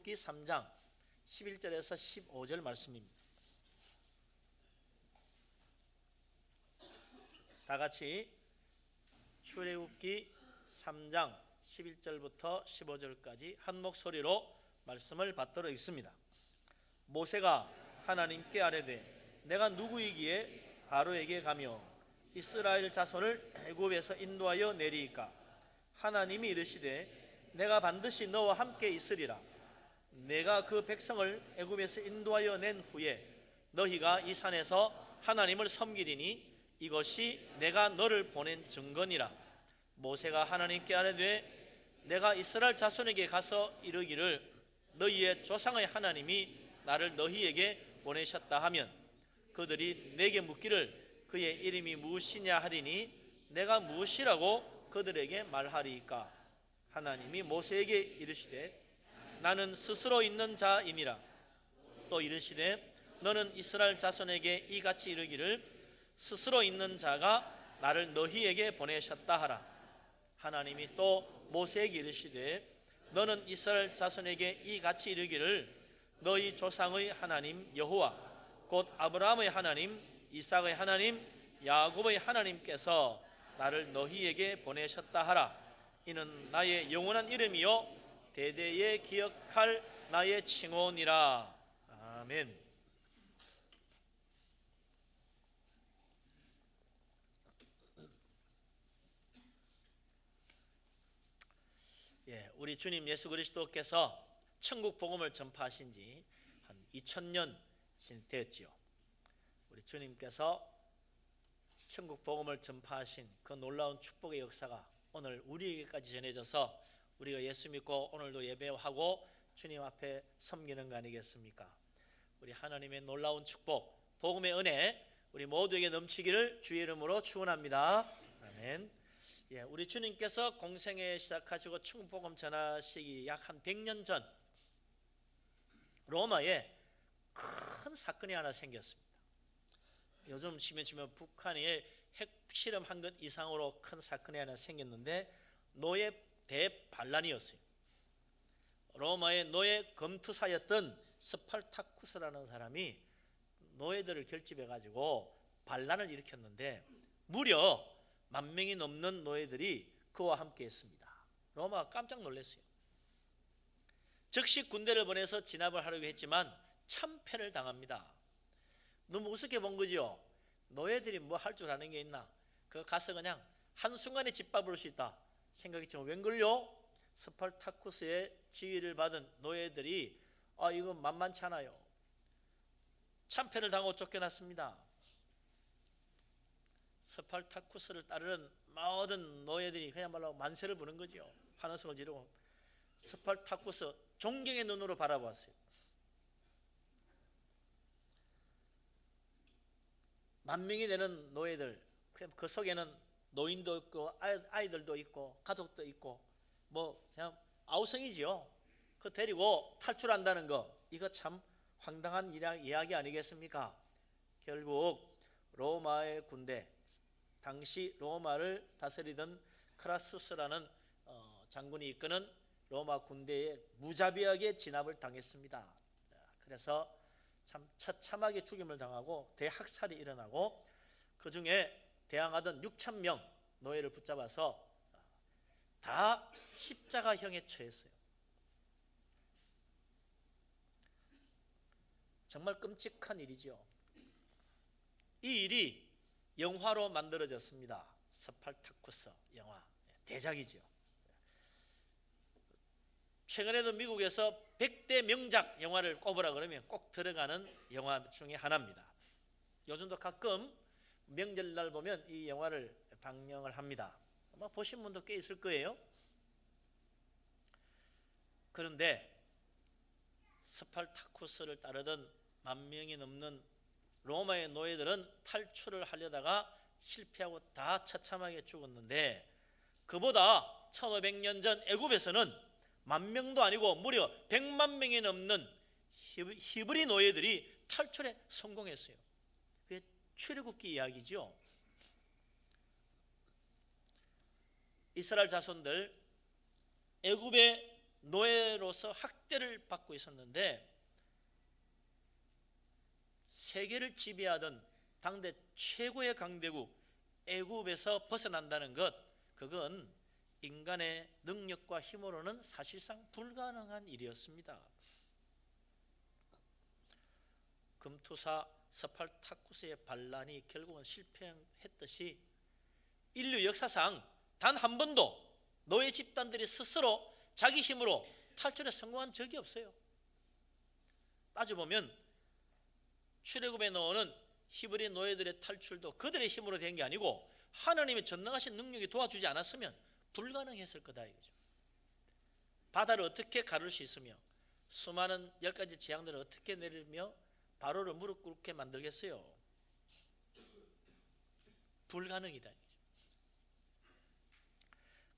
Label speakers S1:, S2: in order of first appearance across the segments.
S1: 출애굽기 3장 11절에서 15절 말씀입니다. 다 같이 출애굽기 3장 11절부터 15절까지 한 목소리로 말씀을 받도록 있습니다. 모세가 하나님께 아뢰되 내가 누구이기에 바로에게 가며 이스라엘 자손을 애굽에서 인도하여 내리이까? 하나님이 이르시되 내가 반드시 너와 함께 있으리라. 내가 그 백성을 애굽에서 인도하여 낸 후에 너희가 이 산에서 하나님을 섬기리니 이것이 내가 너를 보낸 증거니라. 모세가 하나님께 아뢰되 내가 이스라엘 자손에게 가서 이르기를 너희의 조상의 하나님이 나를 너희에게 보내셨다 하면 그들이 내게 묻기를 그의 이름이 무엇이냐 하리니 내가 무엇이라고 그들에게 말하리이까? 하나님이 모세에게 이르시되 나는 스스로 있는 자이니라. 또 이르시되 너는 이스라엘 자손에게 이같이 이르기를 스스로 있는 자가 나를 너희에게 보내셨다 하라. 하나님이 또 모세에게 이르시되 너는 이스라엘 자손에게 이같이 이르기를 너희 조상의 하나님 여호와 곧 아브라함의 하나님 이삭의 하나님 야곱의 하나님께서 나를 너희에게 보내셨다 하라. 이는 나의 영원한 이름이요 대대에 기억할 나의 칭호니라. 아멘. 우리 주님 예수 그리스도께서 천국 복음을 전파하신 지 한 2000년 되었지요. 우리 주님께서 천국 복음을 전파하신 그 놀라운 축복의 역사가 오늘 우리에게까지 전해져서 우리가 예수 믿고 오늘도 예배하고 주님 앞에 섬기는 거 아니겠습니까? 우리 하나님의 놀라운 축복, 복음의 은혜 우리 모두에게 넘치기를 주의 이름으로 축원합니다. 아멘. 우리 주님께서 공생애 시작하시고 천국 복음 전하시기 약 한 100년 전 로마에 큰 사건이 하나 생겼습니다. 요즘 치면 북한이 핵실험한 것 이상으로 큰 사건이 하나 생겼는데 노예 대반란이었어요. 로마의 노예 검투사였던 스파르타쿠스라는 사람이 노예들을 결집해 가지고 반란을 일으켰는데 무려 10,000명이 넘는 노예들이 그와 함께 했습니다. 로마가 깜짝 놀랐어요. 즉시 군대를 보내서 진압을 하려고 했지만 참패를 당합니다. 너무 우습게 본 거죠. 노예들이 뭐 할 줄 아는 게 있나? 그 가서 그냥 한순간에 짓밟을 수 있다 생각했지만 웬걸요? 스파르타쿠스의 지휘를 받은 노예들이 이건 만만치 않아요. 참패를 당하고 쫓겨났습니다. 스파르타쿠스를 따르는 모든 노예들이 그야말로 만세를 부는 거죠. 환호성을 지르고 스파르타쿠스 존경의 눈으로 바라보았어요. 10,000명이 되는 노예들, 그 속에는 노인도 있고 아이들도 있고 가족도 있고 뭐 그냥 아우성이지요. 그 데리고 탈출한다는 거 이거 참 황당한 이야기 아니겠습니까? 결국 로마의 군대, 당시 로마를 다스리던 크라수스라는 장군이 이끄는 로마 군대에 무자비하게 진압을 당했습니다. 그래서 참 처참하게 죽임을 당하고 대학살이 일어나고 그 중에 대항하던 6,000명 노예를 붙잡아서 다 십자가형에 처했어요. 정말 끔찍한 일이죠. 이 일이 영화로 만들어졌습니다. 스파르타쿠스 영화 대작이죠. 최근에도 미국에서 100대 명작 영화를 꼽으라 그러면 꼭 들어가는 영화 중에 하나입니다. 요즘도 가끔 명절날 보면 이 영화를 방영을 합니다. 아마 보신 분도 꽤 있을 거예요. 그런데 스파르타쿠스를 따르던 10,000명이 넘는 로마의 노예들은 탈출을 하려다가 실패하고 다 처참하게 죽었는데 그보다 1500년 전 애굽에서는 10,000명도 아니고 무려 100만 명이 넘는 히브리 노예들이 탈출에 성공했어요. 그게 출애굽기 이야기죠. 이스라엘 자손들 애굽에 노예로서 학대를 받고 있었는데 세계를 지배하던 당대 최고의 강대국 애굽에서 벗어난다는 것, 그건 인간의 능력과 힘으로는 사실상 불가능한 일이었습니다. 금투사 스파르타쿠스의 반란이 결국은 실패했듯이 인류 역사상 단 한 번도 노예 집단들이 스스로 자기 힘으로 탈출에 성공한 적이 없어요. 따져보면 출애굽에 나오는 히브리 노예들의 탈출도 그들의 힘으로 된 게 아니고 하나님의 전능하신 능력이 도와주지 않았으면 불가능했을 거다 이거죠. 바다를 어떻게 가를 수 있으며 수많은 10가지 재앙들을 어떻게 내리며 바로를 무릎 꿇게 만들겠어요? 불가능이다 이거죠.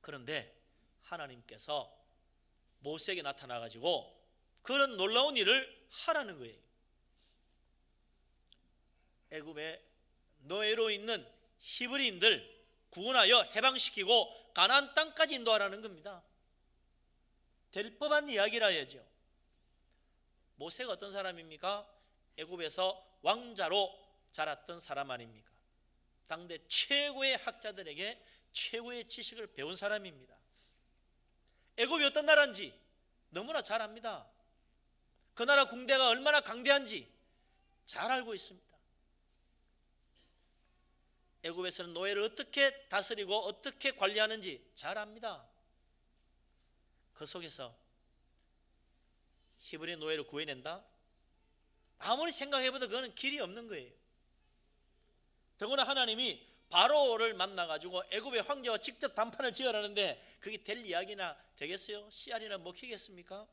S1: 그런데 하나님께서 모세에게 나타나 가지고 그런 놀라운 일을 하라는 거예요. 애굽에 노예로 있는 히브리인들 구원하여 해방시키고 가나안 땅까지 인도하라는 겁니다. 될 법한 이야기라 해야죠. 모세가 어떤 사람입니까? 애굽에서 왕자로 자랐던 사람 아닙니까? 당대 최고의 학자들에게 최고의 지식을 배운 사람입니다. 애굽이 어떤 나라인지 너무나 잘 압니다. 그 나라 군대가 얼마나 강대한지 잘 알고 있습니다. 애굽에서는 노예를 어떻게 다스리고 어떻게 관리하는지 잘 압니다. 그 속에서 히브리 노예를 구해낸다? 아무리 생각해봐도 그거는 길이 없는 거예요. 더구나 하나님이 바로를 만나가지고 애굽의 황제와 직접 담판을 지어라는데 그게 될 이야기나 되겠어요? 씨알이나 먹히겠습니까?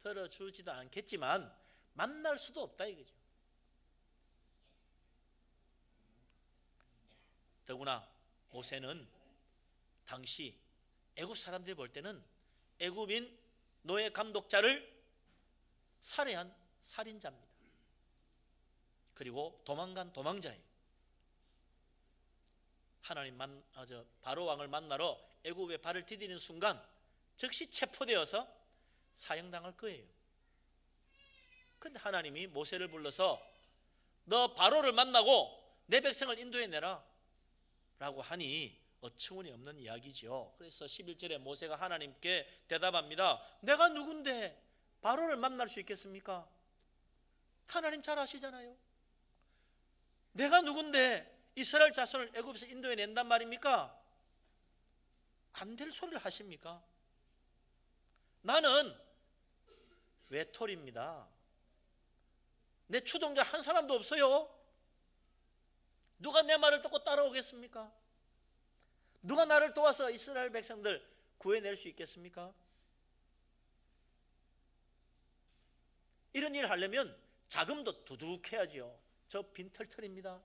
S1: 들어주지도 않겠지만 만날 수도 없다 이거죠. 더구나 모세는 당시 애굽 사람들이 볼 때는 애굽인 노예 감독자를 살해한 살인자입니다. 그리고 도망간 도망자예요. 바로 왕을 만나러 애굽에 발을 디디는 순간 즉시 체포되어서 사형당할 거예요. 그런데 하나님이 모세를 불러서 너 바로를 만나고 내 백성을 인도해내라 라고 하니 어처구니 없는 이야기죠. 그래서 11절에 모세가 하나님께 대답합니다. 내가 누군데 바로를 만날 수 있겠습니까? 하나님 잘 아시잖아요. 내가 누군데 이스라엘 자손을 애굽에서 인도해낸단 말입니까? 안 될 소리를 하십니까? 나는 외톨입니다. 내 추종자 한 사람도 없어요. 누가 내 말을 듣고 따라오겠습니까? 누가 나를 도와서 이스라엘 백성들 구해낼 수 있겠습니까? 이런 일을 하려면 자금도 두둑해야지요. 저 빈털털입니다.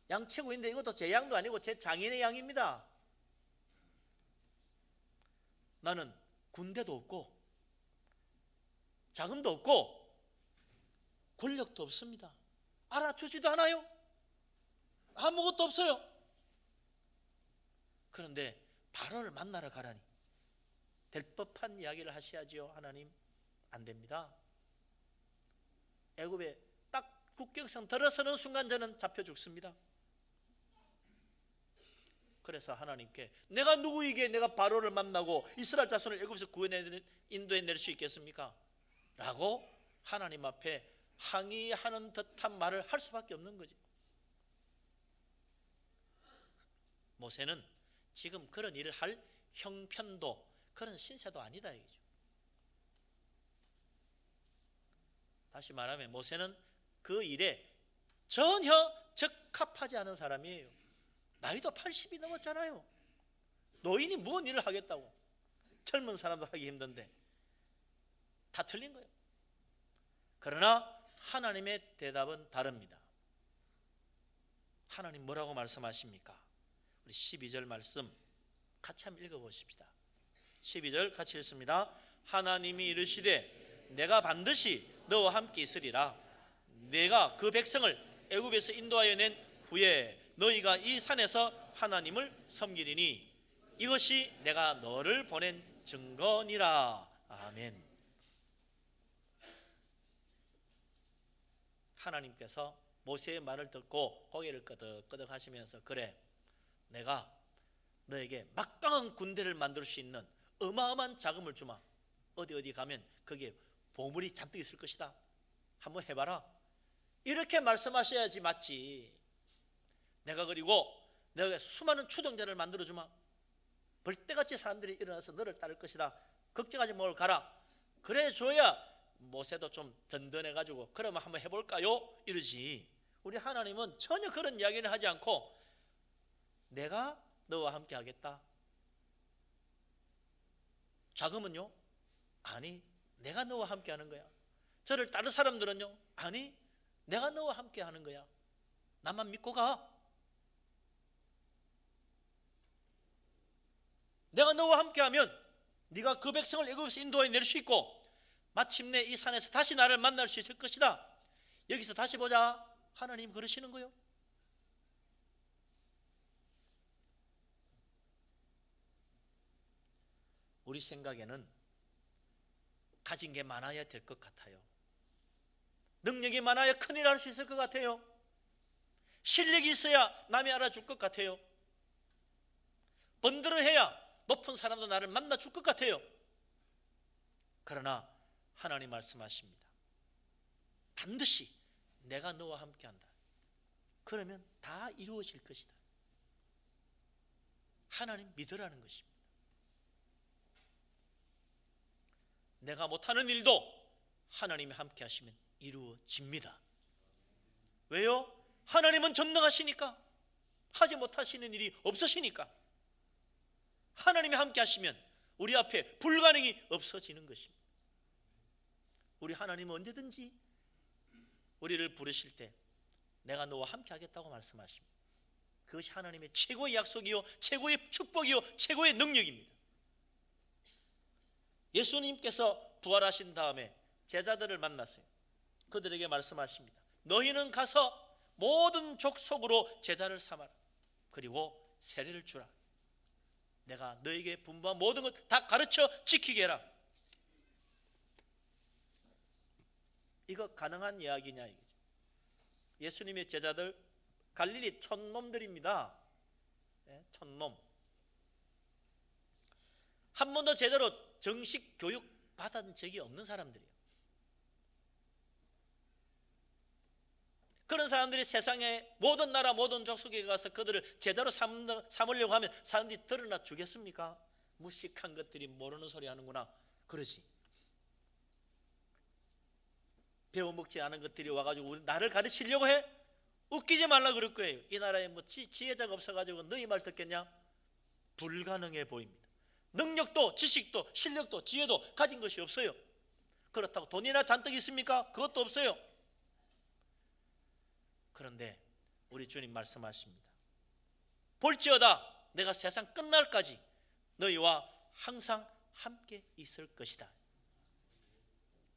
S1: 양 치고 있는데 이것도 제 양도 아니고 제 장인의 양입니다. 나는 군대도 없고 자금도 없고 권력도 없습니다. 알아주지도 않아요. 아무것도 없어요. 그런데 바로를 만나러 가라니 될 법한 이야기를 하셔야지요. 하나님, 안 됩니다. 애굽에 딱 국경선 들어서는 순간 저는 잡혀 죽습니다. 그래서 하나님께 내가 누구이기에 내가 바로를 만나고 이스라엘 자손을 애굽에서 인도해낼 수 있겠습니까? 라고 하나님 앞에 항의하는 듯한 말을 할 수밖에 없는 거죠. 모세는 지금 그런 일을 할 형편도 그런 신세도 아니다 이거죠. 다시 말하면 모세는 그 일에 전혀 적합하지 않은 사람이에요. 나이도 80이 넘었잖아요. 노인이 뭔 일을 하겠다고. 젊은 사람도 하기 힘든데 다 틀린 거예요. 그러나 하나님의 대답은 다릅니다. 하나님 뭐라고 말씀하십니까? 우리 12절 말씀 같이 한번 읽어보십시다. 12절 같이 읽습니다. 하나님이 이르시되 내가 반드시 너와 함께 있으리라. 내가 그 백성을 애굽에서 인도하여 낸 후에 너희가 이 산에서 하나님을 섬기리니 이것이 내가 너를 보낸 증거니라. 아멘. 하나님께서 모세의 말을 듣고 고개를 끄덕끄덕 하시면서, 그래, 내가 너에게 막강한 군대를 만들 수 있는 어마어마한 자금을 주마. 어디 가면 거기에 보물이 잔뜩 있을 것이다. 한번 해봐라. 이렇게 말씀하셔야지 맞지. 내가 그리고 내가 수많은 추종자를 만들어주마. 벌떼같이 사람들이 일어나서 너를 따를 것이다. 걱정하지 말고 가라. 그래 줘야 모세도 좀 든든해가지고 그러면 한번 해볼까요? 이러지. 우리 하나님은 전혀 그런 이야기는 하지 않고 내가 너와 함께 하겠다. 자금은요? 아니, 내가 너와 함께 하는 거야. 저를 따른 사람들은요? 아니, 내가 너와 함께 하는 거야. 나만 믿고 가. 내가 너와 함께 하면 네가 그 백성을 애굽에서 인도해 낼 수 있고 마침내 이 산에서 다시 나를 만날 수 있을 것이다. 여기서 다시 보자. 하나님 그러시는 거요. 우리 생각에는 가진 게 많아야 될 것 같아요. 능력이 많아야 큰일 할 수 있을 것 같아요. 실력이 있어야 남이 알아줄 것 같아요. 번들어해야 높은 사람도 나를 만나줄 것 같아요. 그러나 하나님 말씀하십니다. 반드시 내가 너와 함께한다. 그러면 다 이루어질 것이다. 하나님 믿으라는 것입니다. 내가 못하는 일도 하나님이 함께 하시면 이루어집니다. 왜요? 하나님은 전능하시니까. 하지 못하시는 일이 없으시니까. 하나님이 함께 하시면 우리 앞에 불가능이 없어지는 것입니다. 우리 하나님은 언제든지 우리를 부르실 때 내가 너와 함께 하겠다고 말씀하십니다. 그것이 하나님의 최고의 약속이요, 최고의 축복이요, 최고의 능력입니다. 예수님께서 부활하신 다음에 제자들을 만났어요. 그들에게 말씀하십니다. 너희는 가서 모든 족속으로 제자를 삼아라. 그리고 세례를 주라. 내가 너에게 분부한 모든 것 다 가르쳐 지키게 해라. 이거 가능한 이야기냐 이거죠. 예수님의 제자들 갈릴리 촌놈들입니다. 촌놈. 한 번도 제대로 정식 교육 받은 적이 없는 사람들이에요. 그런 사람들이 세상의 모든 나라 모든 족속에 가서 그들을 제자로 삼으려고 하면 사람들이 드러나 주겠습니까? 무식한 것들이 모르는 소리 하는구나 그러지. 배워먹지 않은 것들이 와가지고 나를 가르치려고 해? 웃기지 말라 그럴 거예요. 이 나라에 뭐 지혜자가 없어가지고 너희 말 듣겠냐? 불가능해 보입니다. 능력도 지식도 실력도 지혜도 가진 것이 없어요. 그렇다고 돈이나 잔뜩 있습니까? 그것도 없어요. 그런데 우리 주님 말씀하십니다. 볼지어다 내가 세상 끝날까지 너희와 항상 함께 있을 것이다.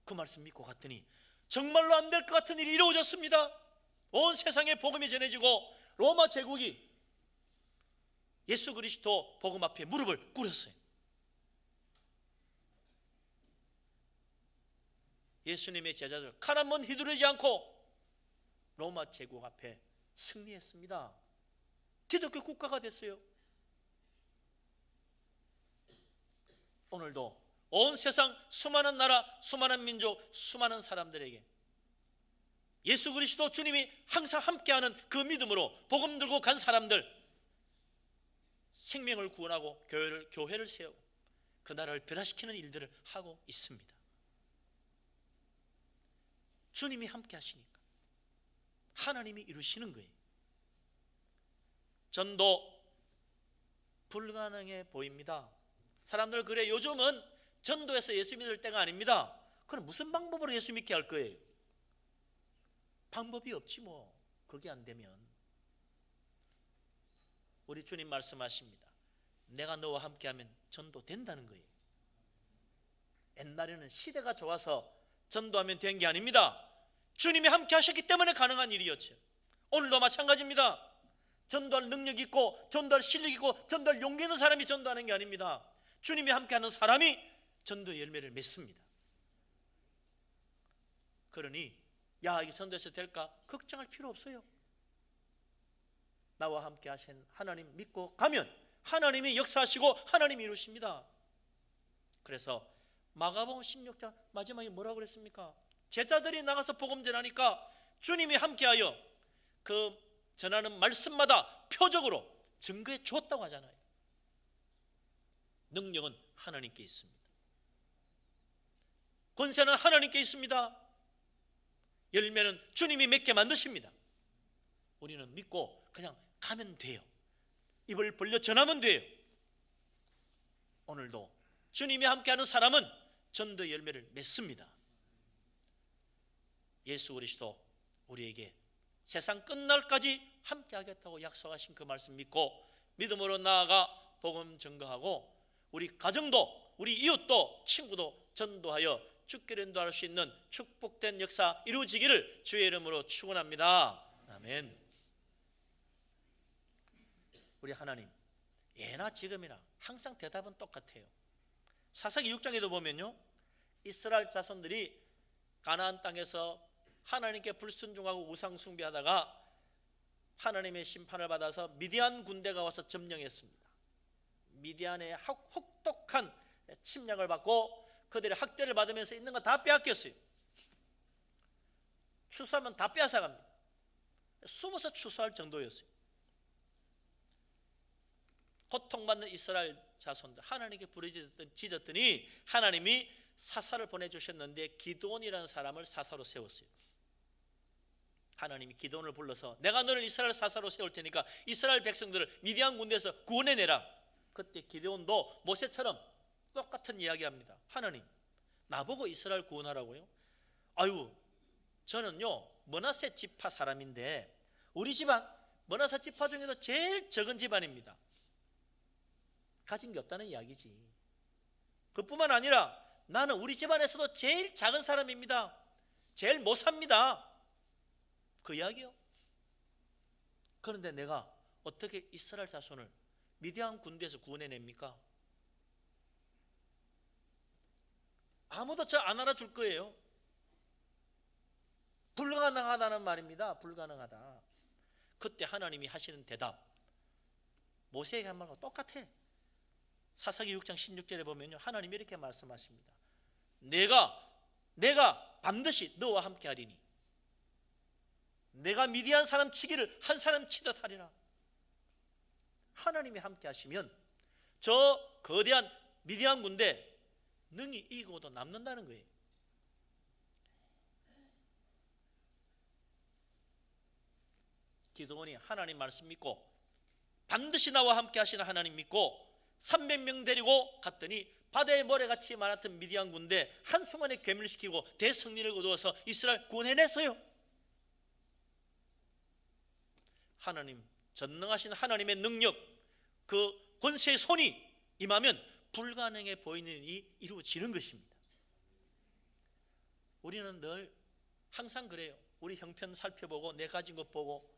S1: 그 말씀 믿고 갔더니 정말로 안 될 것 같은 일이 이루어졌습니다. 온 세상에 복음이 전해지고 로마 제국이 예수 그리스도 복음 앞에 무릎을 꿇었어요. 예수님의 제자들 칼 한 번 휘두르지 않고 로마 제국 앞에 승리했습니다. 기독교 국가가 됐어요. 오늘도 온 세상 수많은 나라, 수많은 민족, 수많은 사람들에게 예수 그리스도 주님이 항상 함께하는 그 믿음으로 복음 들고 간 사람들, 생명을 구원하고 교회를 세우고 그 나라를 변화시키는 일들을 하고 있습니다. 주님이 함께 하시니까 하나님이 이루시는 거예요. 전도 불가능해 보입니다. 사람들 그래 요즘은 전도해서 예수 믿을 때가 아닙니다. 그럼 무슨 방법으로 예수 믿게 할 거예요? 방법이 없지 뭐. 그게 안 되면 우리 주님 말씀하십니다. 내가 너와 함께하면 전도 된다는 거예요. 옛날에는 시대가 좋아서 전도하면 된 게 아닙니다. 주님이 함께 하셨기 때문에 가능한 일이었죠. 오늘도 마찬가지입니다. 전도할 능력 있고 전도할 실력 있고 전도할 용기 있는 사람이 전도하는 게 아닙니다. 주님이 함께하는 사람이 전도의 열매를 맺습니다. 그러니 야, 이게 전도해서 될까 걱정할 필요 없어요. 나와 함께 하신 하나님 믿고 가면 하나님이 역사하시고 하나님이 이루십니다. 그래서 마가복음 16장 마지막에 뭐라고 그랬습니까? 제자들이 나가서 복음 전하니까 주님이 함께하여 그 전하는 말씀마다 표적으로 증거해 주었다고 하잖아요. 능력은 하나님께 있습니다. 권세는 하나님께 있습니다. 열매는 주님이 맺게 만드십니다. 우리는 믿고 그냥 가면 돼요. 입을 벌려 전하면 돼요. 오늘도 주님이 함께하는 사람은 전도의 열매를 맺습니다. 예수 그리스도 우리에게 세상 끝날까지 함께하겠다고 약속하신 그 말씀 믿고 믿음으로 나아가 복음 증거하고 우리 가정도 우리 이웃도 친구도 전도하여 주께 인도할 수 있는 축복된 역사 이루어지기를 주의 이름으로 축원합니다. 아멘. 우리 하나님 예나 지금이나 항상 대답은 똑같아요. 사사기 6장에도 보면요, 이스라엘 자손들이 가나안 땅에서 하나님께 불순종하고 우상 숭배하다가 하나님의 심판을 받아서 미디안 군대가 와서 점령했습니다. 미디안의 혹독한 침략을 받고 그들의 학대를 받으면서 있는 거 다 빼앗겼어요. 추수하면 다 빼앗아갑니다. 숨어서 추수할 정도였어요. 고통받는 이스라엘 자손들 하나님께 부르짖었더니 하나님이 사사를 보내주셨는데 기드온이라는 사람을 사사로 세웠어요. 하나님이 기드온을 불러서 내가 너를 이스라엘 사사로 세울 테니까 이스라엘 백성들을 미디안 군대에서 구원해내라. 그때 기드온도 모세처럼 똑같은 이야기합니다. 하나님 나보고 이스라엘 구원하라고요? 아유, 저는요 므낫세 지파 사람인데 우리 집안 므낫세 지파 중에도 제일 적은 집안입니다. 가진 게 없다는 이야기지. 그뿐만 아니라 나는 우리 집안에서도 제일 작은 사람입니다. 제일 못 삽니다. 그 이야기요. 그런데 내가 어떻게 이스라엘 자손을 미디안 군대에서 구원해냅니까? 아무도 저 안 알아줄 거예요. 불가능하다는 말입니다. 불가능하다. 그때 하나님이 하시는 대답 모세에게 한 말과 똑같아. 사사기 6장 16절에 보면요, 하나님이 이렇게 말씀하십니다. 내가 반드시 너와 함께 하리니 내가 미디안 사람 치기를 한 사람 치듯 하리라. 하나님이 함께 하시면 저 거대한 미디안 군대 능히 이기고도 남는다는 거예요. 기드온이 하나님 말씀 믿고 반드시 나와 함께 하시는 하나님 믿고 300명 데리고 갔더니 바다의 모래같이 많았던 미디안 군대 한순간에 괴멸시키고 대승리를 거두어서 이스라엘 구원해냈어요. 하나님, 전능하신 하나님의 능력, 그 권세의 손이 임하면 불가능해 보이는 일이 이루어지는 것입니다. 우리는 늘 항상 그래요. 우리 형편 살펴보고 내 가진 것 보고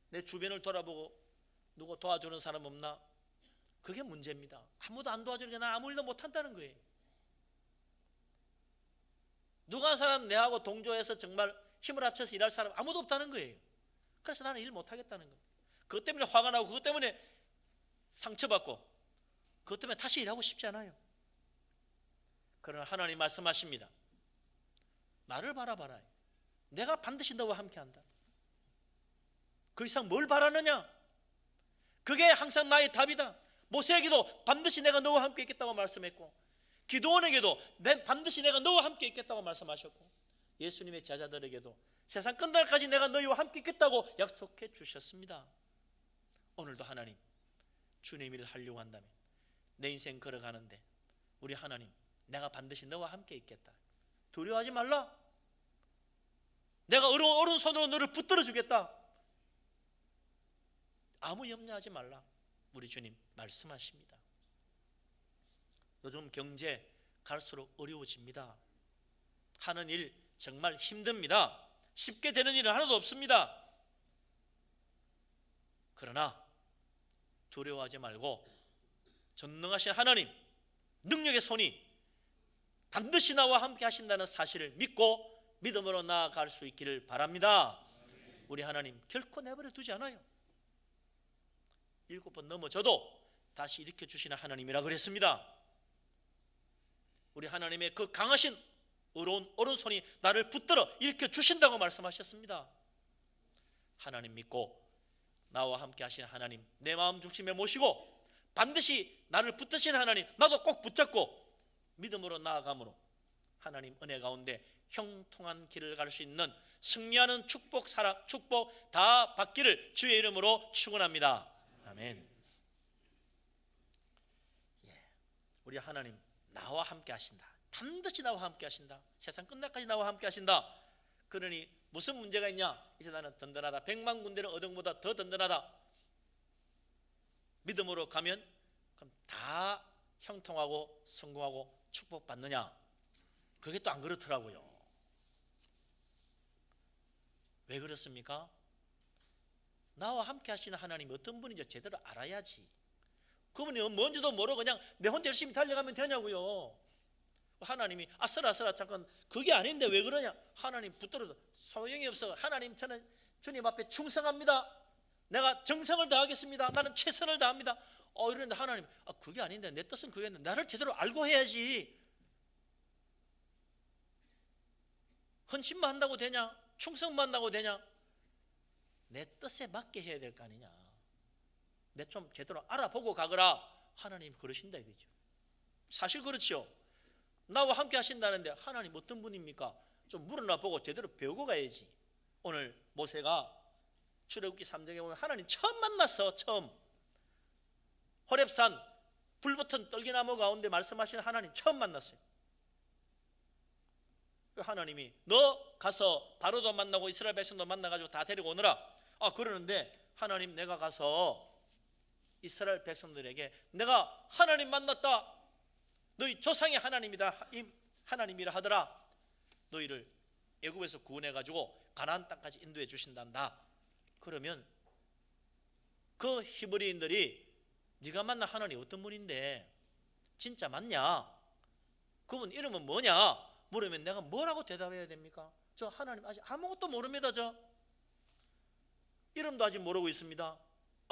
S1: 내 주변을 돌아보고 누구 도와주는 사람 없나? 그게 문제입니다. 아무도 안 도와주니까 나 아무 일도 못한다는 거예요. 누가 한 사람 내하고 동조해서 정말 힘을 합쳐서 일할 사람 아무도 없다는 거예요. 그래서 나는 일 못하겠다는 거예요. 그것 때문에 화가 나고 그것 때문에 상처받고 그것 때문에 다시 일하고 싶지 않아요. 그러나 하나님 말씀하십니다. 나를 바라봐라. 내가 반드시 너와 함께한다. 그 이상 뭘 바라느냐? 그게 항상 나의 답이다. 모세에게도 반드시 내가 너와 함께 있겠다고 말씀했고 기드온에게도 반드시 내가 너와 함께 있겠다고 말씀하셨고 예수님의 제자들에게도 세상 끝날까지 내가 너희와 함께 있겠다고 약속해 주셨습니다. 오늘도 하나님 주님 일을 하려고 한다면 내 인생 걸어가는데 우리 하나님 내가 반드시 너와 함께 있겠다. 두려워하지 말라. 내가 오른손으로 너를 붙들어 주겠다. 아무 염려하지 말라. 우리 주님 말씀하십니다. 요즘 경제 갈수록 어려워집니다. 하는 일 정말 힘듭니다. 쉽게 되는 일은 하나도 없습니다. 그러나 두려워하지 말고 전능하신 하나님, 능력의 손이 반드시 나와 함께 하신다는 사실을 믿고 믿음으로 나아갈 수 있기를 바랍니다. 우리 하나님 결코 내버려 두지 않아요. 7번 넘어져도 다시 일으켜 주시는 하나님이라 그랬습니다. 우리 하나님의 그 강하신 의로운 오른손이 나를 붙들어 일으켜 주신다고 말씀하셨습니다. 하나님 믿고 나와 함께 하시는 하나님, 내 마음 중심에 모시고 반드시 나를 붙드시는 하나님, 나도 꼭 붙잡고 믿음으로 나아감으로 하나님 은혜 가운데 형통한 길을 갈 수 있는 승리하는 축복 다 받기를 주의 이름으로 축원합니다. 아멘. 우리 하나님 나와 함께 하신다. 반드시 나와 함께 하신다. 세상 끝날까지 나와 함께 하신다. 그러니 무슨 문제가 있냐? 이제 나는 든든하다. 100만 군대는 어둠보다 더 든든하다. 믿음으로 가면 그럼 다 형통하고 성공하고 축복받느냐? 그게 또 안 그렇더라고요. 왜 그렇습니까? 나와 함께 하시는 하나님이 어떤 분인지 제대로 알아야지. 그분이 뭔지도 모르고 그냥 내 혼자 열심히 달려가면 되냐고요. 하나님이 아슬아슬아 잠깐 그게 아닌데 왜 그러냐? 하나님 붙들어도 소용이 없어. 하나님 저는 주님 앞에 충성합니다. 내가 정성을 다하겠습니다. 나는 최선을 다합니다. 이런데 하나님 그게 아닌데 내 뜻은 그게 아닌데 나를 제대로 알고 해야지. 헌신만 한다고 되냐? 충성만 한다고 되냐? 내 뜻에 맞게 해야 될 거 아니냐? 내 좀 제대로 알아보고 가거라. 하나님 그러신다 이거죠. 사실 그렇죠. 나와 함께 하신다는데 하나님 어떤 분입니까? 좀 물어나 보고 제대로 배우고 가야지. 오늘 모세가 출애굽기 3장에 보면 하나님 처음 만났어. 처음 호렙산 불붙은 떨기나무 가운데 말씀하시는 하나님 처음 만났어요. 하나님이 너 가서 바로도 만나고 이스라엘 백성도 만나가지고 다 데리고 오너라. 그러는데 하나님 내가 가서 이스라엘 백성들에게 내가 하나님 만났다. 너희 조상의 하나님이라 하더라. 너희를 애굽에서 구원해가지고 가나안 땅까지 인도해 주신단다. 그러면 그 히브리인들이 네가 만난 하나님 어떤 분인데 진짜 맞냐? 그분 이름은 뭐냐? 물으면 내가 뭐라고 대답해야 됩니까? 저 하나님 아직 아무것도 모릅니다. 저 이름도 아직 모르고 있습니다.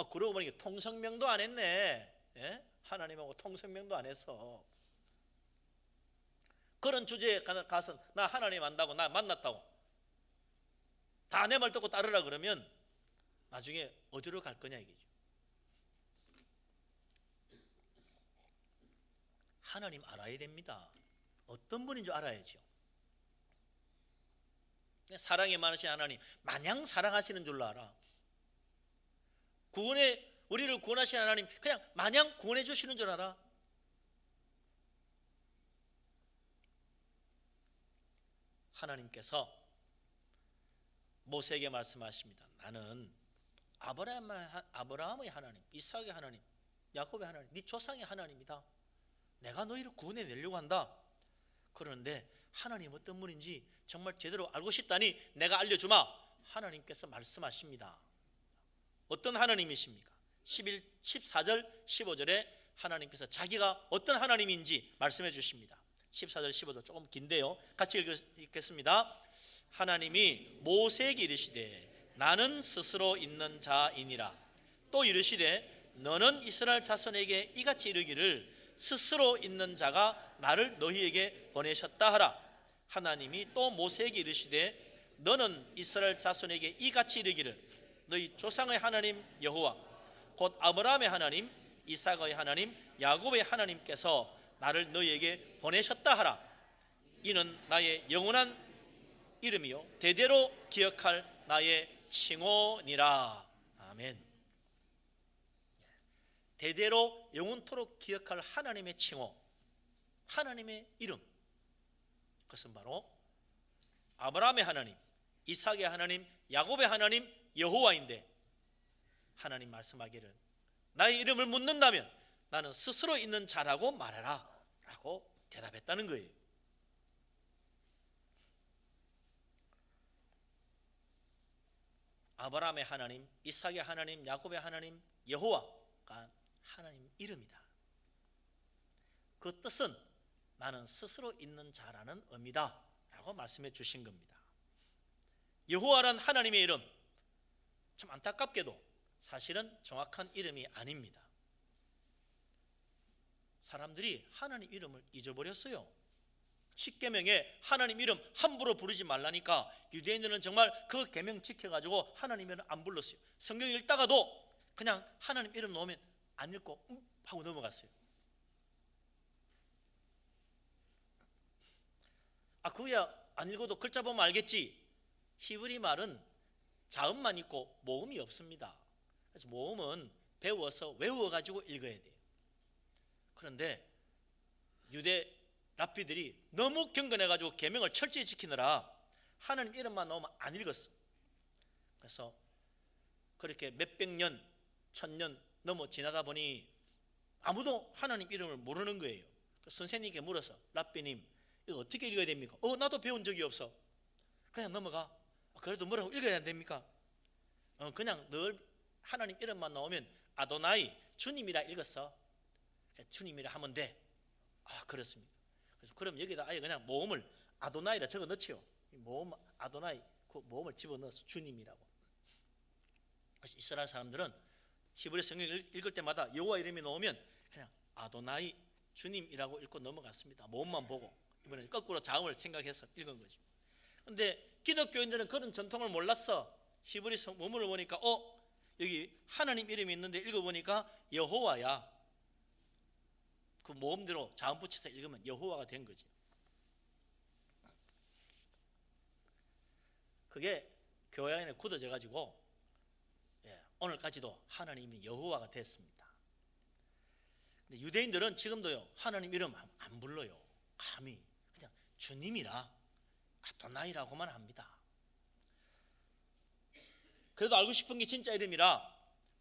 S1: 그러고 보니까 통성명도 안 했네. 예? 하나님하고 통성명도 안 했어. 그런 주제에 가서 나 하나님 안다고 나 만났다고 다 내 말 듣고 따르라 그러면 나중에 어디로 갈 거냐 이거죠. 하나님 알아야 됩니다. 어떤 분인 줄 알아야죠. 사랑이 많으신 하나님 마냥 사랑하시는 줄로 알아. 우리를 구원하신 하나님 그냥 마냥 구원해 주시는 줄 알아. 하나님께서 모세에게 말씀하십니다. 나는 아브라함의 하나님, 이삭의 하나님, 야곱의 하나님, 네 조상의 하나님이다. 내가 너희를 구원해 내려고 한다. 그런데 하나님 어떤 분인지 정말 제대로 알고 싶다니 내가 알려주마. 하나님께서 말씀하십니다. 어떤 하나님이십니까? 14절 15절에 하나님께서 자기가 어떤 하나님인지 말씀해 주십니다. 14절 15절 조금 긴데요, 같이 읽겠습니다. 하나님이 모세에게 이르시되 나는 스스로 있는 자이니라. 또 이르시되 너는 이스라엘 자손에게 이같이 이르기를 스스로 있는 자가 나를 너희에게 보내셨다 하라. 하나님이 또 모세에게 이르시되 너는 이스라엘 자손에게 이같이 이르기를 너희 조상의 하나님 여호와 곧 아브라함의 하나님, 이삭의 하나님, 야곱의 하나님께서 나를 너희에게 보내셨다 하라. 이는 나의 영원한 이름이요 대대로 기억할 나의 칭호니라. 아멘. 대대로 영원토록 기억할 하나님의 칭호, 하나님의 이름, 그것은 바로 아브라함의 하나님, 이삭의 하나님, 야곱의 하나님 여호와인데, 하나님 말씀하기를 나의 이름을 묻는다면 나는 스스로 있는 자라고 말하라 라고 대답했다는 거예요. 아브라함의 하나님, 이삭의 하나님, 야곱의 하나님, 여호와가 하나님 이름이다. 그 뜻은 나는 스스로 있는 자라는 의미다 라고 말씀해 주신 겁니다. 여호와란 하나님의 이름, 참 안타깝게도 사실은 정확한 이름이 아닙니다. 사람들이 하나님 이름을 잊어버렸어요. 십계명에 하나님 이름 함부로 부르지 말라니까 유대인들은 정말 그 계명 지켜가지고 하나님 이름 안 불렀어요. 성경 읽다가도 그냥 하나님 이름 넣으면 안 읽고 하고 넘어갔어요. 그야 안 읽어도 글자 보면 알겠지. 히브리 말은 자음만 있고 모음이 없습니다. 그래서 모음은 배워서 외워가지고 읽어야 돼요. 그런데 유대 랍비들이 너무 경건해가지고 계명을 철저히 지키느라 하나님 이름만 넣으면 안 읽었어. 그래서 그렇게 몇백 년, 천년 넘어 지나다 보니 아무도 하나님 이름을 모르는 거예요. 선생님께 물어서 랍비님 이거 어떻게 읽어야 됩니까? 나도 배운 적이 없어. 그냥 넘어가. 그래도 뭐라고 읽어야 됩니까? 그냥 늘 하나님 이름만 나오면 아도나이 주님이라 읽었어. 주님이라 하면 돼. 그렇습니다. 그래서 그럼 여기다 아예 그냥 모음을 아도나이라 적어 넣지요. 모음 아도나이 그 모음을 집어 넣어서 주님이라고. 그래서 이스라엘 사람들은 히브리 성경을 읽을 때마다 여호와 이름이 나오면 그냥 아도나이 주님이라고 읽고 넘어갔습니다. 모음만 보고. 이번에는 거꾸로 자음을 생각해서 읽은 거죠. 그런데 기독교인들은 그런 전통을 몰랐어. 히브리 원문을 보니까 여기 하나님 이름이 있는데 읽어보니까 여호와야. 그 모음대로 자음 붙여서 읽으면 여호와가 된 거지. 그게 교회 안에 굳어져 가지고 오늘까지도 하나님이 여호와가 됐습니다. 근데 유대인들은 지금도요 하나님 이름 안 불러요. 감히 그냥 주님이라 아도나이라고만 합니다. 그래도 알고 싶은 게 진짜 이름이라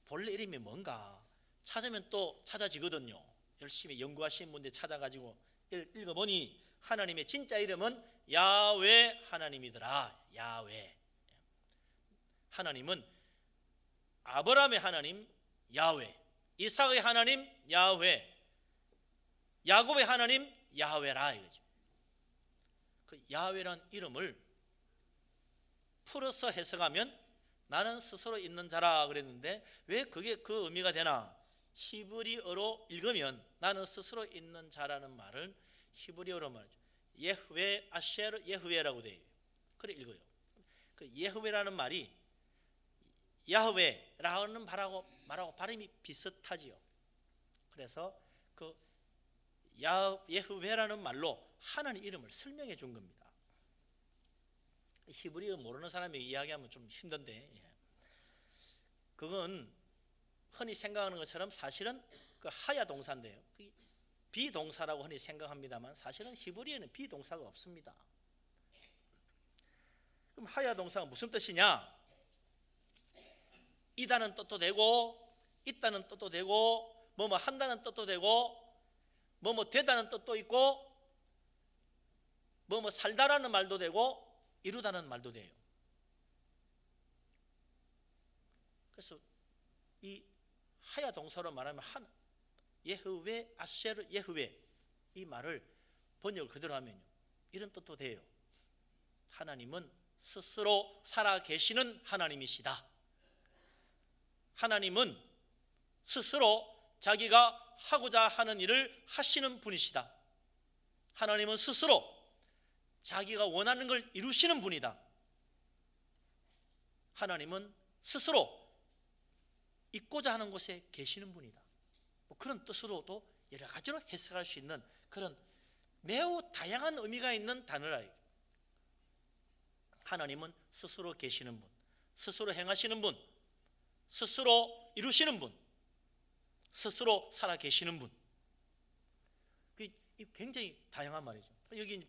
S1: 본래 이름이 뭔가 찾으면 또 찾아지거든요. 열심히 연구하시는 분들 찾아가지고 읽어보니 하나님의 진짜 이름은 야훼 하나님이더라. 야훼. 하나님은 아브라함의 하나님 야훼, 이삭의 하나님 야훼, 야곱의 하나님 야훼라 이거죠. 그 야훼란 이름을 풀어서 해석하면 나는 스스로 있는 자라 그랬는데 왜 그게 그 의미가 되나? 히브리어로 읽으면 나는 스스로 있는 자라는 말을 히브리어로 말하죠. 예흐웨 아셰르 예흐웨라고 돼요. 그래 읽어요. 그 예흐웨라는 말이 야흐웨라는 말하고 발음이 비슷하지요. 그래서 그 예흐웨라는 말로 하나님 이름을 설명해 준 겁니다. 히브리어 모르는 사람이 이야기하면 좀 힘든데 그건 흔히 생각하는 것처럼 사실은 그 하야 동사인데요. 비동사라고 흔히 생각합니다만 사실은 히브리어는 비동사가 없습니다. 그럼 하야 동사가 무슨 뜻이냐? 이다는 뜻도 되고 있다는 뜻도 되고 뭐뭐 한다는 뜻도 되고 뭐뭐 되다는 뜻도 있고 뭐뭐 살다라는 말도 되고 이루다는 말도 돼요. 그래서 이 하야 동사로 말하면 예흐웨 아셰르 예흐웨 이 말을 번역을 그대로 하면요 이런 뜻도 돼요. 하나님은 스스로 살아 계시는 하나님이시다. 하나님은 스스로 자기가 하고자 하는 일을 하시는 분이시다. 하나님은 스스로 자기가 원하는 걸 이루시는 분이다. 하나님은 스스로 있고자 하는 곳에 계시는 분이다. 그런 뜻으로도 여러 가지로 해석할 수 있는 그런 매우 다양한 의미가 있는 단어라. 하나님은 스스로 계시는 분, 스스로 행하시는 분, 스스로 이루시는 분, 스스로 살아 계시는 분. 굉장히 다양한 말이죠. 여기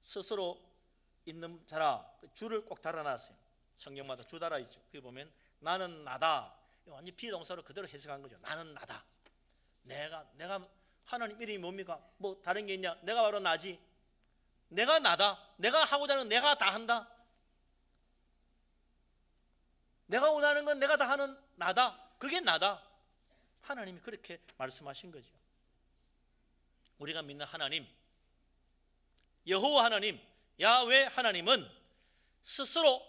S1: 스스로 있는 자라 주를 꼭 달아놨어요. 성경마다 주 달아 있죠. 거기 보면 나는 나다. 완전 비동사로 그대로 해석한 거죠. 나는 나다. 내가 하나님 이름이 뭡니까? 뭐 다른 게 있냐? 내가 바로 나지. 내가 나다. 내가 하고자 하는 내가 다 한다. 내가 원하는 건 내가 다 하는 나다. 그게 나다. 하나님이 그렇게 말씀하신 거죠. 우리가 믿는 하나님, 여호와 하나님, 야훼 하나님은 스스로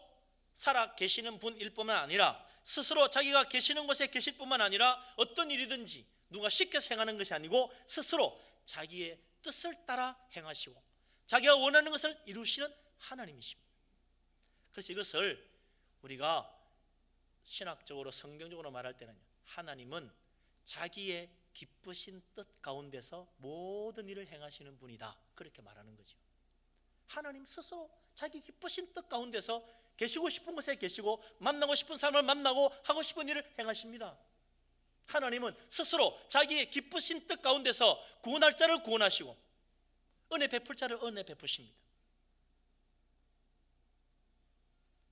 S1: 살아 계시는 분일 뿐만 아니라 스스로 자기가 계시는 곳에 계실 뿐만 아니라 어떤 일이든지 누가 시켜서 행하는 것이 아니고 스스로 자기의 뜻을 따라 행하시고 자기가 원하는 것을 이루시는 하나님이십니다. 그래서 이것을 우리가 신학적으로 성경적으로 말할 때는 하나님은 자기의 기쁘신 뜻 가운데서 모든 일을 행하시는 분이다, 그렇게 말하는 거죠. 하나님 스스로 자기 기쁘신 뜻 가운데서 계시고 싶은 곳에 계시고 만나고 싶은 사람을 만나고 하고 싶은 일을 행하십니다. 하나님은 스스로 자기의 기쁘신 뜻 가운데서 구원할 자를 구원하시고 은혜 베풀 자를 은혜 베푸십니다.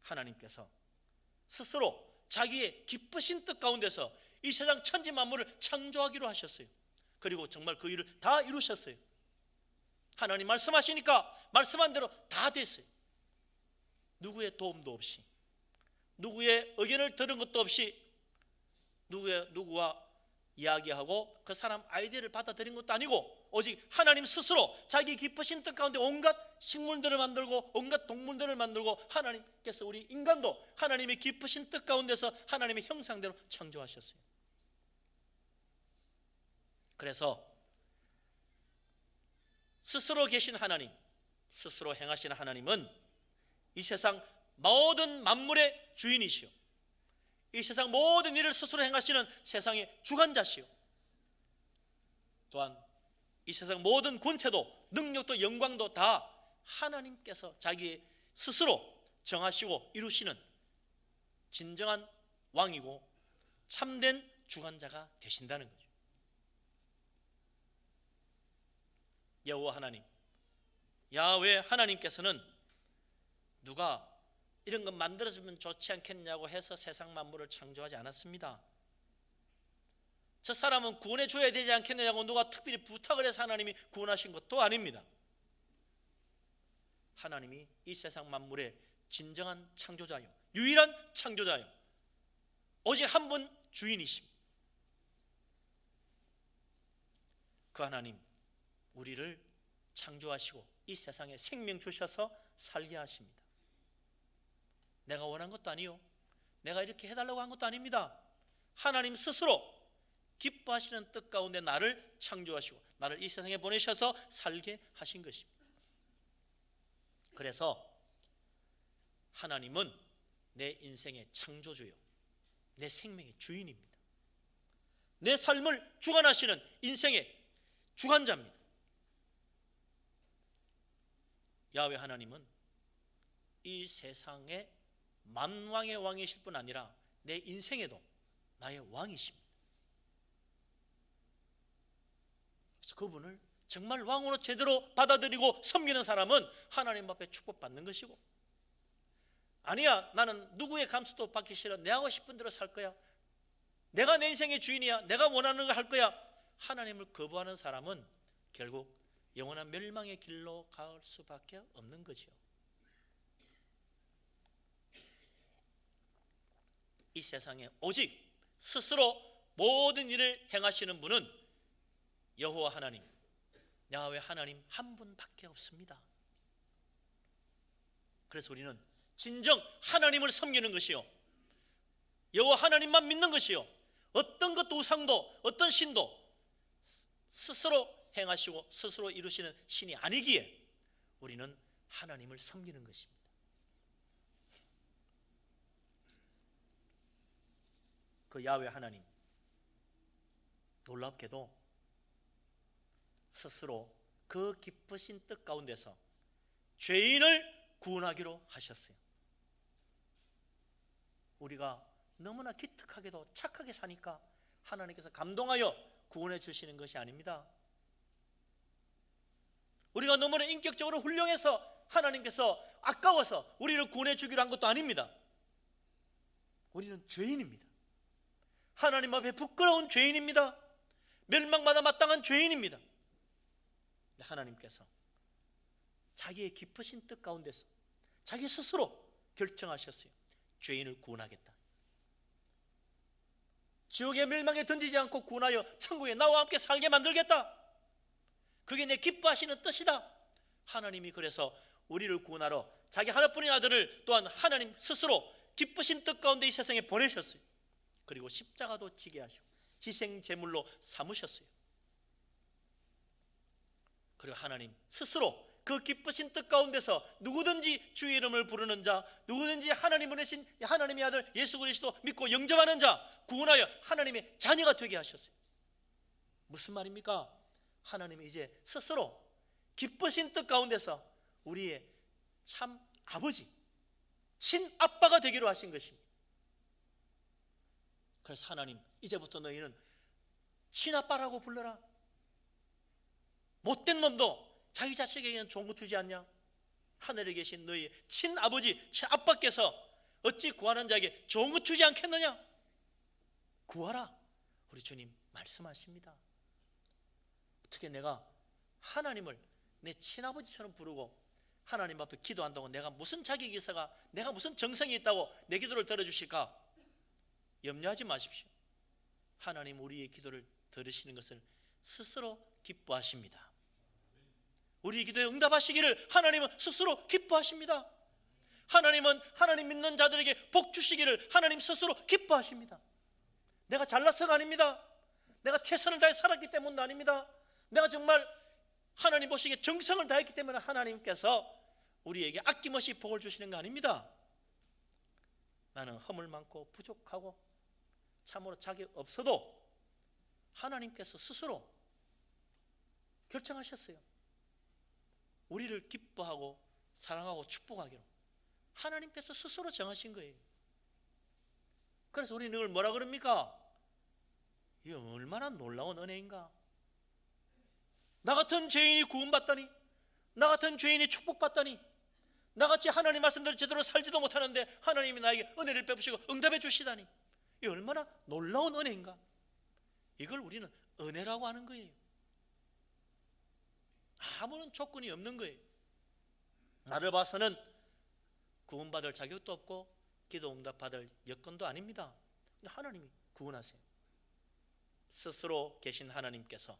S1: 하나님께서 스스로 자기의 기쁘신 뜻 가운데서 이 세상 천지 만물을 창조하기로 하셨어요. 그리고 정말 그 일을 다 이루셨어요. 하나님 말씀하시니까 말씀한 대로 다 됐어요. 누구의 도움도 없이, 누구의 의견을 들은 것도 없이, 누구와 이야기하고 그 사람 아이디어를 받아들인 것도 아니고 오직 하나님 스스로 자기 기쁘신 뜻 가운데 온갖 식물들을 만들고 온갖 동물들을 만들고 하나님께서 우리 인간도 하나님의 기쁘신 뜻 가운데서 하나님의 형상대로 창조하셨어요. 그래서 스스로 계신 하나님, 스스로 행하시는 하나님은 이 세상 모든 만물의 주인이시오, 이 세상 모든 일을 스스로 행하시는 세상의 주관자시오, 또한 이 세상 모든 권세도 능력도 영광도 다 하나님께서 자기 스스로 정하시고 이루시는 진정한 왕이고 참된 주관자가 되신다는 거죠. 여호와 하나님, 야훼 하나님께서는 누가 이런 것 만들어주면 좋지 않겠냐고 해서 세상 만물을 창조하지 않았습니다. 저 사람은 구원해 줘야 되지 않겠느냐고 누가 특별히 부탁을 해서 하나님이 구원하신 것도 아닙니다. 하나님이 이 세상 만물의 진정한 창조자요, 유일한 창조자요, 오직 한 분 주인이십니다. 그 하나님, 우리를 창조하시고 이 세상에 생명 주셔서 살게 하십니다. 내가 원한 것도 아니요, 내가 이렇게 해달라고 한 것도 아닙니다. 하나님 스스로 기뻐하시는 뜻 가운데 나를 창조하시고 나를 이 세상에 보내셔서 살게 하신 것입니다. 그래서 하나님은 내 인생의 창조주요, 내 생명의 주인입니다. 내 삶을 주관하시는 인생의 주관자입니다. 야훼 하나님은 이 세상의 만왕의 왕이실 뿐 아니라 내 인생에도 나의 왕이십니다. 그래서 그분을 정말 왕으로 제대로 받아들이고 섬기는 사람은 하나님 앞에 축복받는 것이고, 아니야 나는 누구의 감수도 받기 싫어, 내 하고 싶은 대로 살 거야, 내가 내 인생의 주인이야, 내가 원하는 걸 할 거야, 하나님을 거부하는 사람은 결국 영원한 멸망의 길로 갈 수밖에 없는 거죠. 이 세상에 오직 스스로 모든 일을 행하시는 분은 여호와 하나님, 야훼 하나님 한 분밖에 없습니다. 그래서 우리는 진정 하나님을 섬기는 것이요, 여호와 하나님만 믿는 것이요, 어떤 것도 우상도 어떤 신도 스스로 행하시고 스스로 이루시는 신이 아니기에 우리는 하나님을 섬기는 것입니다. 그 야훼 하나님, 놀랍게도 스스로 그 기쁘신 뜻 가운데서 죄인을 구원하기로 하셨어요. 우리가 너무나 기특하게도 착하게 사니까 하나님께서 감동하여 구원해 주시는 것이 아닙니다. 우리가 너무나 인격적으로 훌륭해서 하나님께서 아까워서 우리를 구원해 주기로 한 것도 아닙니다. 우리는 죄인입니다. 하나님 앞에 부끄러운 죄인입니다. 멸망받아 마땅한 죄인입니다. 하나님께서 자기의 깊으신 뜻 가운데서 자기 스스로 결정하셨어요. 죄인을 구원하겠다. 지옥의 멸망에 던지지 않고 구원하여 천국에 나와 함께 살게 만들겠다. 그게 내 기뻐하시는 뜻이다. 하나님이 그래서 우리를 구원하러 자기 하나뿐인 아들을 또한 하나님 스스로 기쁘신 뜻 가운데 이 세상에 보내셨어요. 그리고 십자가도 지게 하시고 희생 제물로 삼으셨어요. 그리고 하나님 스스로 그 기쁘신 뜻 가운데서 누구든지 주의 이름을 부르는 자, 누구든지 하나님 보내신 하나님의 아들 예수 그리스도 믿고 영접하는 자 구원하여 하나님의 자녀가 되게 하셨어요. 무슨 말입니까? 하나님이 이제 스스로 기쁘신 뜻 가운데서 우리의 참 아버지, 친아빠가 되기로 하신 것입니다. 그래서 하나님, 이제부터 너희는 친아빠라고 불러라. 못된 놈도 자기 자식에게는 좋은 거 주지 않냐? 하늘에 계신 너희 친아버지, 친아빠께서 어찌 구하는 자에게 좋은 거 주지 않겠느냐? 구하라. 우리 주님 말씀하십니다. 어떻게 내가 하나님을 내 친아버지처럼 부르고 하나님 앞에 기도한다고 내가 무슨 자격이 있어가, 내가 무슨 정성이 있다고 내 기도를 들어주실까? 염려하지 마십시오. 하나님 우리의 기도를 들으시는 것을 스스로 기뻐하십니다. 우리 기도에 응답하시기를 하나님은 스스로 기뻐하십니다. 하나님은 하나님 믿는 자들에게 복 주시기를 하나님 스스로 기뻐하십니다. 내가 잘나서가 아닙니다. 내가 최선을 다해 살았기 때문도 아닙니다. 내가 정말 하나님 보시기에 정성을 다했기 때문에 하나님께서 우리에게 아낌없이 복을 주시는 거 아닙니다. 나는 허물 많고 부족하고 참으로 자격 없어도 하나님께서 스스로 결정하셨어요. 우리를 기뻐하고 사랑하고 축복하기로 하나님께서 스스로 정하신 거예요. 그래서 우리는 늘 뭐라 그럽니까? 이게 얼마나 놀라운 은혜인가. 나 같은 죄인이 구원받다니, 나 같은 죄인이 축복받다니, 나같이 하나님 말씀대로 제대로 살지도 못하는데 하나님이 나에게 은혜를 베푸시고 응답해 주시다니, 이게 얼마나 놀라운 은혜인가. 이걸 우리는 은혜라고 하는 거예요. 아무런 조건이 없는 거예요. 나를 봐서는 구원받을 자격도 없고 기도 응답받을 여건도 아닙니다. 근데 하나님이 구원하세요. 스스로 계신 하나님께서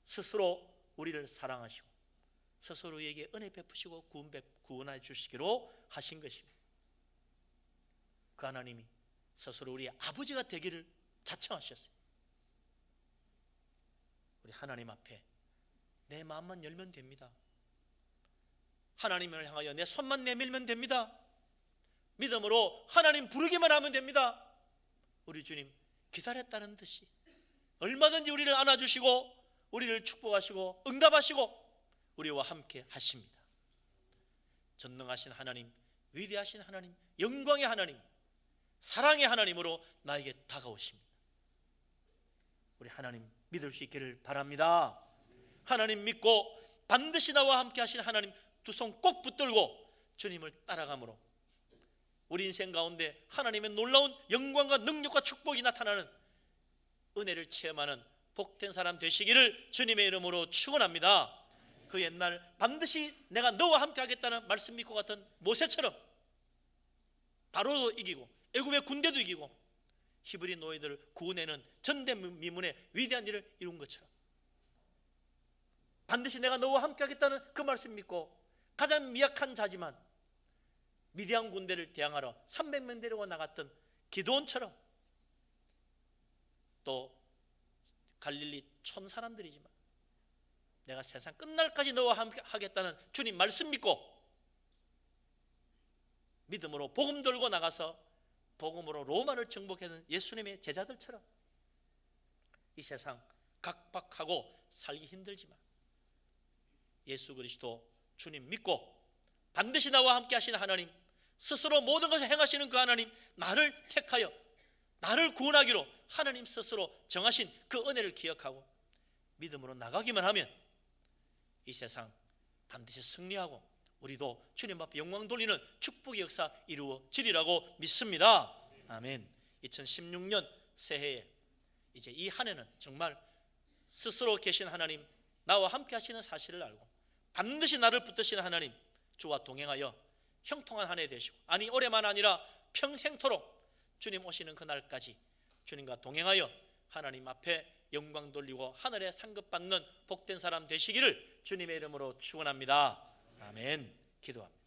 S1: 스스로 우리를 사랑하시고 스스로 우리에게 은혜 베푸시고 구원해 주시기로 하신 것입니다. 그 하나님이 스스로 우리의 아버지가 되기를 자청하셨어요. 우리 하나님 앞에 내 마음만 열면 됩니다. 하나님을 향하여 내 손만 내밀면 됩니다. 믿음으로 하나님 부르기만 하면 됩니다. 우리 주님 기다렸다는 듯이 얼마든지 우리를 안아주시고 우리를 축복하시고 응답하시고 우리와 함께 하십니다. 전능하신 하나님, 위대하신 하나님, 영광의 하나님, 사랑의 하나님으로 나에게 다가오십니다. 우리 하나님 믿을 수 있기를 바랍니다. 하나님 믿고 반드시 나와 함께 하신 하나님 두 손 꼭 붙들고 주님을 따라가므로 우리 인생 가운데 하나님의 놀라운 영광과 능력과 축복이 나타나는 은혜를 체험하는 복된 사람 되시기를 주님의 이름으로 축원합니다. 그 옛날 반드시 내가 너와 함께 하겠다는 말씀 믿고 같은 모세처럼 바로도 이기고 애굽의 군대도 이기고 히브리 노예들을 구원해는 전대미문의 위대한 일을 이룬 것처럼 반드시 내가 너와 함께 하겠다는 그 말씀 믿고 가장 미약한 자지만 미디안 군대를 대항하러 300명 데리고 나갔던 기드온처럼, 또 갈릴리 촌 사람들이지만 내가 세상 끝날까지 너와 함께 하겠다는 주님 말씀 믿고 믿음으로 복음 들고 나가서 복음으로 로마를 정복하는 예수님의 제자들처럼 이 세상 각박하고 살기 힘들지만 예수 그리스도 주님 믿고 반드시 나와 함께 하시는 하나님, 스스로 모든 것을 행하시는 그 하나님, 나를 택하여 나를 구원하기로 하나님 스스로 정하신 그 은혜를 기억하고 믿음으로 나가기만 하면 이 세상 반드시 승리하고 우리도 주님 앞에 영광 돌리는 축복의 역사 이루어지리라고 믿습니다. 아멘. 2016년 새해에 이제 이 한 해는 정말 스스로 계신 하나님, 나와 함께 하시는 사실을 알고 반드시 나를 붙드시는 하나님, 주와 동행하여 형통한 한 해 되시고, 아니 올해만 아니라 평생토록 주님 오시는 그날까지 주님과 동행하여 하나님 앞에 영광 돌리고 하늘에 상급받는 복된 사람 되시기를 주님의 이름으로 축원합니다. 아멘. 기도합니다.